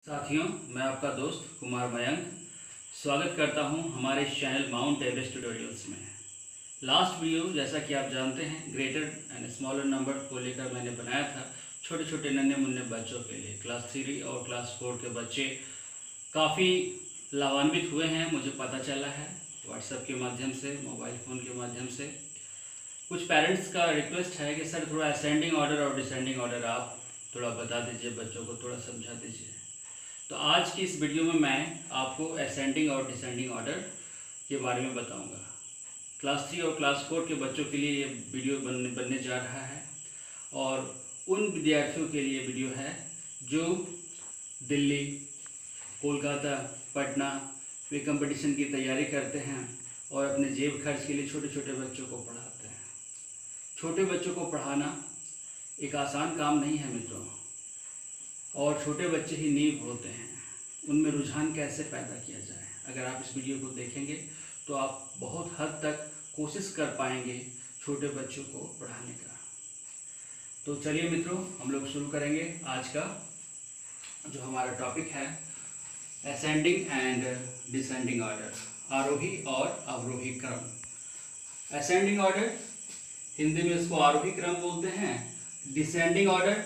साथियों, मैं आपका दोस्त कुमार मयंक स्वागत करता हूं हमारे इस चैनल माउंट एवरेस्ट ट्यूटोरियल्स में। लास्ट वीडियो जैसा कि आप जानते हैं ग्रेटर एंड स्मॉलर नंबर को लेकर मैंने बनाया था छोटे छोटे नन्हे मुन्ने बच्चों के लिए। क्लास 3 और क्लास 4 के बच्चे काफ़ी लाभान्वित हुए हैं, मुझे पता चला है व्हाट्सएप के माध्यम से, मोबाइल फ़ोन के माध्यम से। कुछ पेरेंट्स का रिक्वेस्ट है कि सर थोड़ा असेंडिंग ऑर्डर और डिसेंडिंग ऑर्डर आप थोड़ा बता दीजिए, बच्चों को थोड़ा समझा दीजिए। तो आज की इस वीडियो में मैं आपको असेंडिंग और डिसेंडिंग ऑर्डर के बारे में बताऊंगा। क्लास 3 और क्लास 4 के बच्चों के लिए ये वीडियो बनने जा रहा है और उन विद्यार्थियों के लिए वीडियो है जो दिल्ली, कोलकाता, पटना वे कंपटीशन की तैयारी करते हैं और अपने जेब खर्च के लिए छोटे छोटे बच्चों को पढ़ाते हैं। छोटे बच्चों को पढ़ाना एक आसान काम नहीं है मित्रों, और छोटे बच्चे ही नींव होते हैं। उनमें रुझान कैसे पैदा किया जाए, अगर आप इस वीडियो को देखेंगे तो आप बहुत हद तक कोशिश कर पाएंगे छोटे बच्चों को पढ़ाने का। तो चलिए मित्रों, हम लोग शुरू करेंगे आज का जो हमारा टॉपिक है असेंडिंग एंड डिसेंडिंग ऑर्डर, आरोही और अवरोही क्रम। असेंडिंग ऑर्डर हिंदी में इसको आरोही क्रम बोलते हैं, डिसेंडिंग ऑर्डर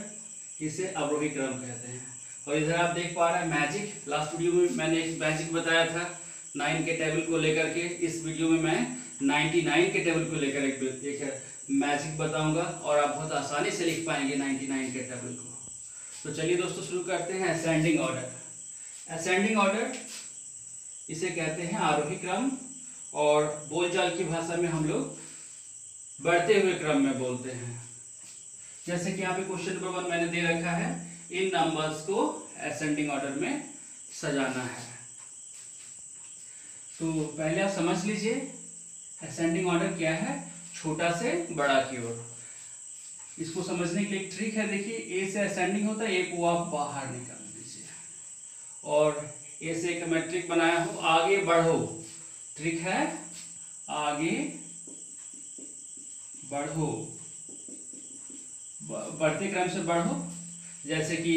इसे अवरोही क्रम कहते हैं। और इधर आप देख पा रहे हैं मैजिक। लास्ट वीडियो में मैंने एक मैजिक बताया था 9 के टेबल को लेकर के। इस वीडियो में मैं 99 के टेबल को लेकर एक मैजिक बताऊंगा और आप बहुत आसानी से लिख पाएंगे 99 के टेबल को। तो चलिए दोस्तों शुरू करते हैं असेंडिंग ऑर्डर। असेंडिंग ऑर्डर इसे कहते हैं आरोही क्रम, और बोलचाल की भाषा में हम लोग बढ़ते हुए क्रम में बोलते हैं। जैसे कि यहाँ पे क्वेश्चन नंबर 1 मैंने दे रखा है, इन नंबर्स को असेंडिंग ऑर्डर में सजाना है। तो पहले आप समझ लीजिए असेंडिंग ऑर्डर क्या है, छोटा से बड़ा की ओर। इसको समझने के लिए एक ट्रिक है, देखिए ए से असेंडिंग होता है, ए को आप बाहर निकाल दीजिए और ए से एक मैं ट्रिक बनाया हूं, आगे बढ़ो। ट्रिक है आगे बढ़ो, बढ़ते क्रम से बढ़ो। जैसे कि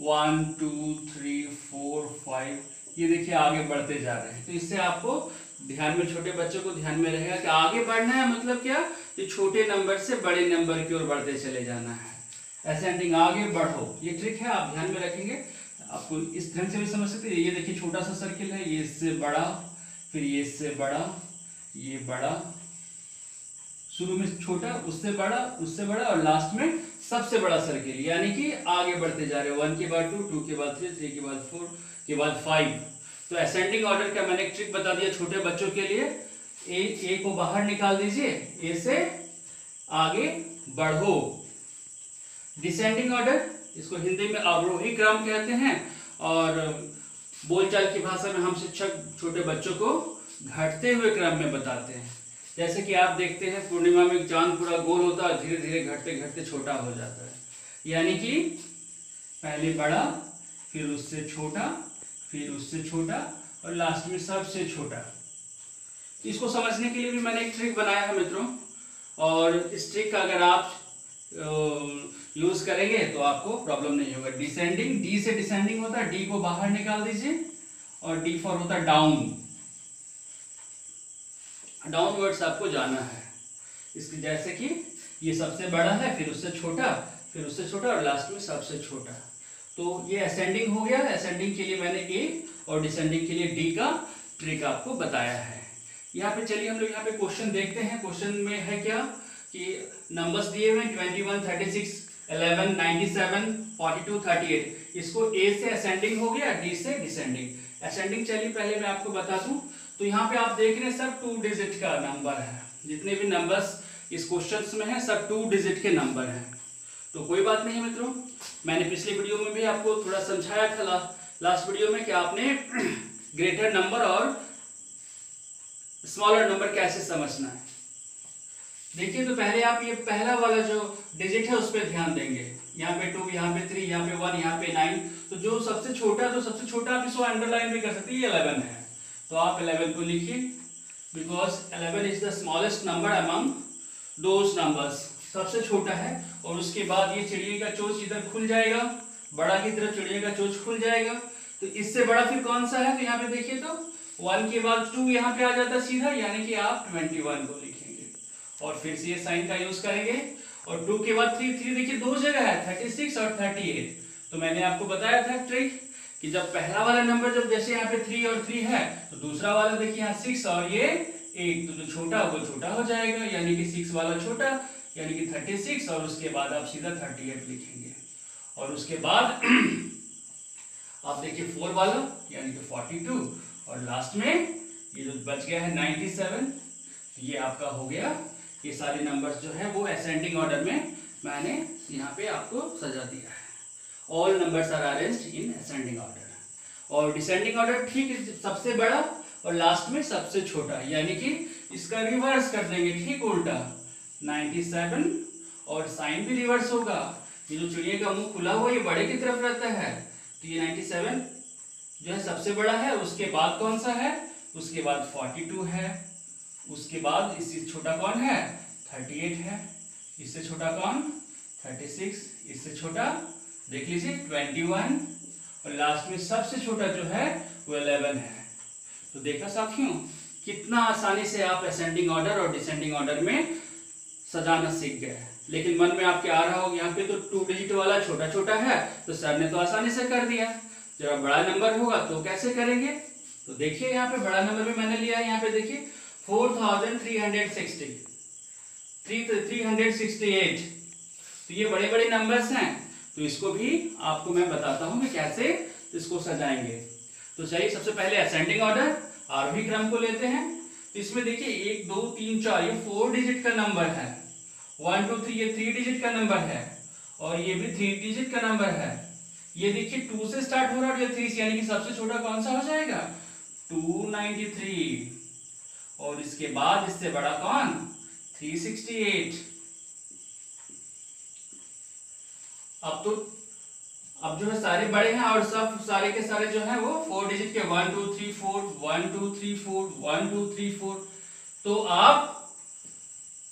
1 2 3 4 5, ये देखिए आगे बढ़ते जा रहे हैं। तो इससे आपको ध्यान में, छोटे बच्चों को ध्यान में रहेगा कि आगे बढ़ना है मतलब क्या, कि छोटे नंबर से बड़े नंबर की ओर बढ़ते चले जाना है। असेंडिंग आगे बढ़ो, ये ट्रिक है, आप ध्यान में रखेंगे। आपको इस ढंग से भी समझ सकते हैं। ये देखिए छोटा सा सर्किल है, ये इससे बड़ा, फिर ये इससे बड़ा, ये बड़ा, शुरू में छोटा, उससे बड़ा, उससे बड़ा, और लास्ट में सबसे बड़ा सर्किल, यानी कि आगे बढ़ते जा रहे हो। 1 के बाद 2, 2 के बाद 3, 3 के बाद 4 के बाद 5। तो असेंडिंग ऑर्डर का मैंने एक ट्रिक बता दिया छोटे बच्चों के लिए। ए को बाहर निकाल दीजिए, ए से आगे बढ़ो। डिसेंडिंग ऑर्डर, इसको हिंदी में अवरोही क्रम कहते हैं, और बोलचाल की भाषा में हम शिक्षक छोटे बच्चों को घटते हुए क्रम में बताते हैं। जैसे कि आप देखते हैं पूर्णिमा में चांद पूरा गोल होता है, धीरे धीरे घटते घटते छोटा हो जाता है। यानी कि पहले बड़ा, फिर उससे छोटा, फिर उससे छोटा, और लास्ट में सबसे छोटा। इसको समझने के लिए भी मैंने एक ट्रिक बनाया है मित्रों, और इस ट्रिक का अगर आप यूज करेंगे तो आपको प्रॉब्लम नहीं होगा। डिसेंडिंग, डी से डिसेंडिंग होता है, डी को बाहर निकाल दीजिए, और डी फॉर होता है डाउन। डाउनवर्ड्स आपको जाना है। इसकी जैसे कि ये सबसे बड़ा है, फिर उससे छोटा, फिर उससे छोटा, और लास्ट में सबसे छोटा। तो ये असेंडिंग हो गया। असेंडिंग के लिए मैंने ए और डिसेंडिंग के लिए डी का ट्रिक आपको बताया है। यहाँ पे चलिए हम लोग यहाँ पे क्वेश्चन देखते हैं। क्वेश्चन में है क्या कि नंबर्स दिए हुए 21 36 11 97 42 38। इसको ए से असेंडिंग हो गया, डी से डिसेंडिंग। असेंडिंग चलिए पहले मैं आपको बता दूं, तो यहाँ पे आप देख रहे हैं सब 2 डिजिट का नंबर है। जितने भी नंबर्स इस क्वेश्चंस में हैं सब 2 डिजिट के नंबर हैं। तो कोई बात नहीं मित्रों, मैंने पिछले वीडियो में भी आपको थोड़ा समझाया था लास्ट वीडियो में कि आपने ग्रेटर नंबर और स्मॉलर नंबर कैसे समझना है। देखिए तो पहले आप ये पहला वाला जो डिजिट है उस पर ध्यान देंगे। यहाँ पे 2, यहाँ पे 3, यहाँ पे 1, यहाँ पे 9। तो जो सबसे छोटा, तो सबसे छोटा आप इसको अंडरलाइन भी कर सकते हैं, ये 11 है। तो आप 11 को लिखिए, because 11 is the smallest number among those numbers. सबसे छोटा है। और उसके बाद ये चिड़िए का चोंच इधर खुल जाएगा, बड़ा की तरफ चिड़िया का चोंच खुल जाएगा। तो इससे बड़ा फिर कौन सा है, तो यहाँ पे देखिए तो 1 के बाद 2 यहाँ पे आ जाता है सीधा, यानी कि आप 21 को लिखेंगे और फिर से ये साइन का यूज करेंगे। और 2 के बाद 3 देखिए दो जगह है 36 और 38। तो मैंने आपको बताया था ट्रिक कि जब पहला वाला नंबर जब जैसे यहाँ पे 3 और 3 है तो दूसरा वाला देखिए यहाँ 6 और ये 8, तो जो छोटा वो छोटा हो जाएगा, यानी कि 6 वाला छोटा यानी कि 36 और उसके बाद आप सीधा 38 लिखेंगे। और उसके बाद आप देखिए 4 वाला यानी कि 42 और लास्ट में ये जो बच गया है 97, ये आपका हो गया। ये सारे नंबर्स जो है वो असेंडिंग ऑर्डर में मैंने यहाँ पे आपको सजा दिया है। All numbers are arranged in ascending order. और डिसेंडिंग ऑर्डर ठीक सबसे बड़ा और लास्ट में सबसे छोटा, यानी कि इसका रिवर्स कर देंगे, ठीक उल्टा 97 और साइन भी रिवर्स होगा। ये जो चिड़िया का मुंह खुला हुआ ये बड़े की तरफ रहता है, तो ये 97 जो है सबसे बड़ा है। उसके बाद कौन सा है, उसके बाद 42 है, उसके बाद इससे छोटा कौन है 38 है, इससे छोटा कौन 36, इससे छोटा देख लीजिए 21 और लास्ट में सबसे छोटा जो है वो 11 है। तो देखा साथियों कितना आसानी से आप असेंडिंग ऑर्डर और डिसेंडिंग ऑर्डर में सजाना सीख गए। लेकिन मन में आपके आ रहा होगा यहाँ पे तो 2 डिजिट वाला छोटा छोटा है, तो सर ने तो आसानी से कर दिया, जब बड़ा नंबर होगा तो कैसे करेंगे। तो देखिए यहाँ पे बड़ा नंबर भी मैंने लिया है, यहाँ पे देखिए 4360, 368, तो ये बड़े बड़े नंबर्स हैं, तो इसको भी आपको मैं बताता हूँ कि कैसे इसको सजाएंगे। तो चलिए सबसे पहले असेंडिंग ऑर्डर आरोही क्रम को लेते हैं। तो इसमें देखिए 1 2 3 4 ये 4 डिजिट का नंबर है, 1 2 3 ये 3 डिजिट का नंबर है और ये भी 3 डिजिट का नंबर है। ये देखिए 2 से स्टार्ट हो रहा है और ये 3 से, यानी कि सबसे छोटा कौन सा हो जाएगा 293 और इसके बाद इससे बड़ा कौन 368। अब जो है सारे बड़े हैं और सब सारे के सारे जो है वो 4 डिजिट के 1 2 3 4 1 2 3 4 1 2 3 4। तो आप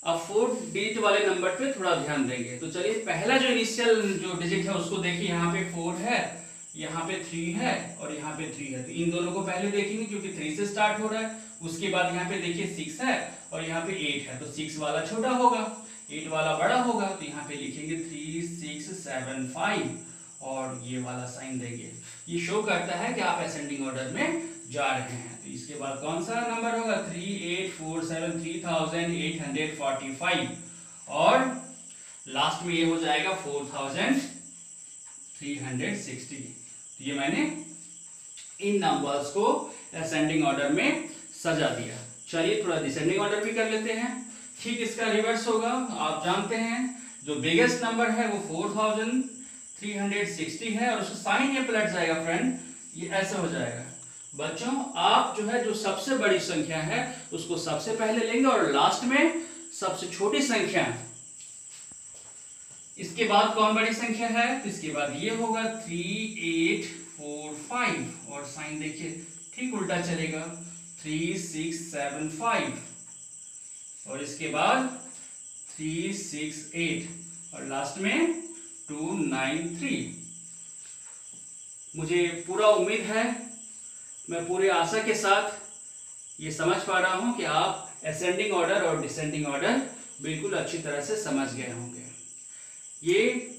अब 4 डिजिट वाले नंबर पे थोड़ा ध्यान देंगे। तो चलिए पहला जो इनिशियल जो डिजिट है उसको देखिए, यहाँ पे 4 है, यहाँ पे 3 है और यहाँ पे 3 है, तो इन दोनों को पहले देखेंगे क्योंकि 3 से स्टार्ट हो रहा है। उसके बाद यहाँ पे देखिए 6 है और यहाँ पे 8 है, तो 6 वाला छोटा होगा 8 वाला बड़ा होगा, तो यहाँ पे लिखेंगे 3 6 7 5 और ये वाला साइन देंगे। ये शो करता है कि आप असेंडिंग ऑर्डर में जा रहे हैं। तो इसके बाद कौन सा नंबर होगा 3847 3845 और लास्ट में ये हो जाएगा 4360। तो ये मैंने इन नंबर्स को असेंडिंग ऑर्डर में सजा दिया। चलिए थोड़ा डिसेंडिंग ऑर्डर भी कर लेते हैं। ठीक इसका रिवर्स होगा, आप जानते हैं जो बिगेस्ट नंबर है वो 4360 है और उसका साइन ये पलट जाएगा फ्रेंड, ये ऐसा हो जाएगा। बच्चों आप जो है जो सबसे बड़ी संख्या है उसको सबसे पहले लेंगे और लास्ट में सबसे छोटी संख्या, इसके बाद कौन बड़ी संख्या है, तो इसके बाद ये होगा 3845 और साइन देखिए ठीक उल्टा चलेगा 3675 और इसके बाद 368 और लास्ट में 293। मुझे पूरा उम्मीद है, मैं पूरी आशा के साथ ये समझ पा रहा हूं कि आप असेंडिंग ऑर्डर और डिसेंडिंग ऑर्डर बिल्कुल अच्छी तरह से समझ गए होंगे। ये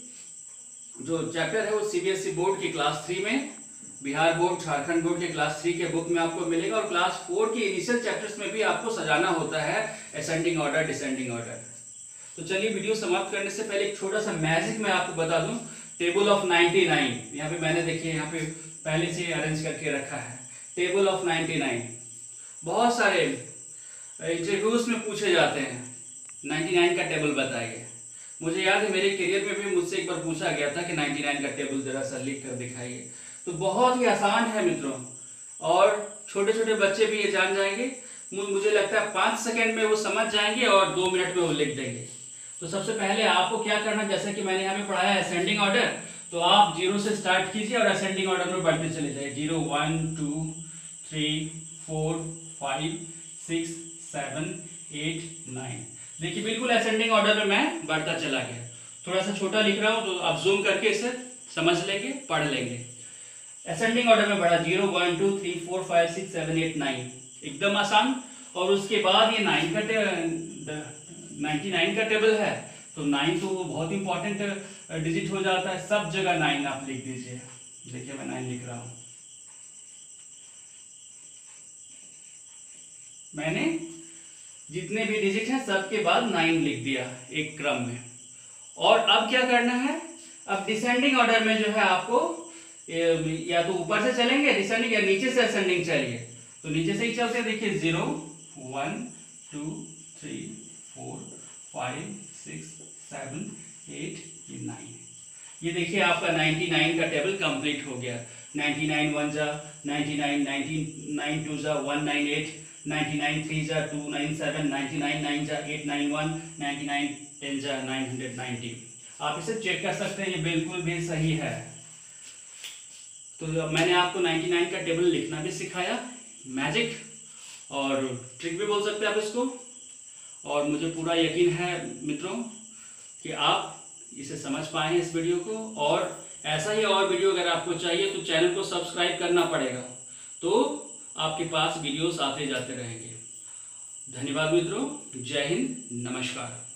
जो चैप्टर है वो सीबीएसई बोर्ड की क्लास 3 में, बिहार बोर्ड झारखंड बोर्ड के क्लास 3 के बुक में आपको मिलेगा और क्लास 4 के इनिशियल चैप्टर्स में भी आपको सजाना होता है असेंडिंग ऑर्डर डिसेंडिंग ऑर्डर। तो चलिए वीडियो समाप्त करने से पहले एक छोटा सा मैजिक मैं आपको बता दूं। टेबल ऑफ 99 यहाँ पे मैंने देखिए यहाँ पे पहले से अरेंज करके रखा है। टेबल ऑफ 99 बहुत सारे इंटरव्यूज में पूछे जाते हैं 99 का टेबल बताइए। मुझे याद है मेरे करियर में भी मुझसे एक बार पूछा गया था कि 99 का टेबल जरा सा लिख कर दिखाइए। तो बहुत ही आसान है मित्रों और छोटे छोटे बच्चे भी ये जान जाएंगे। मुझे लगता है 5 सेकंड में वो समझ जाएंगे और 2 मिनट में वो लिख देंगे। तो सबसे पहले आपको क्या करना, जैसे कि मैंने यहाँ पे पढ़ाया है असेंडिंग ऑर्डर, तो आप 0 से स्टार्ट कीजिए और असेंडिंग ऑर्डर में बढ़ते चले जाइए। 0 1 2 3 4 5 6 7 8 9। देखिए बिल्कुल असेंडिंग ऑर्डर में मैं बढ़ता चला गया। थोड़ा सा छोटा लिख रहा हूँ तो आप जूम करके इसे समझ लेंगे, पढ़ लेंगे। असेंडिंग ऑर्डर में बढ़ा 0 1 2 3 4 5 6 7 8 9, एकदम आसान। और उसके बाद ये 99 का टेबल है, तो 9 तो बहुत इंपॉर्टेंट डिजिट हो जाता है, सब जगह 9 आप लिख दीजिए। देखिए मैं 9 लिख रहा हूं, मैंने जितने भी डिजिट हैं सबके बाद 9 लिख दिया एक क्रम में। और अब क्या करना है, अब डिसेंडिंग ऑर्डर में जो है आपको या तो ऊपर से चलेंगे डिसेंडिंग, या नीचे से असेंडिंग चलिए। तो नीचे से ही चलते हैं, देखिए 0 1 2 3 4 5 6 7 8 9। ये देखिए आपका 99 का टेबल कंप्लीट हो गया। 99 1 जा 99, 99 2 जा 198, 99 3 जा 297, 99 9 जा 891, 99 10 जा 990। आप इसे चेक कर सकते हैं, ये बिल्कुल भी सही है। तो मैंने आपको 99 का टेबल लिखना भी सिखाया, मैजिक और ट्रिक भी बोल सकते हैं आप इसको। और मुझे पूरा यकीन है मित्रों कि आप इसे समझ पाए हैं इस वीडियो को। और ऐसा ही और वीडियो अगर आपको चाहिए तो चैनल को सब्सक्राइब करना पड़ेगा, तो आपके पास वीडियोस आते जाते रहेंगे। धन्यवाद मित्रों, जय हिंद, नमस्कार।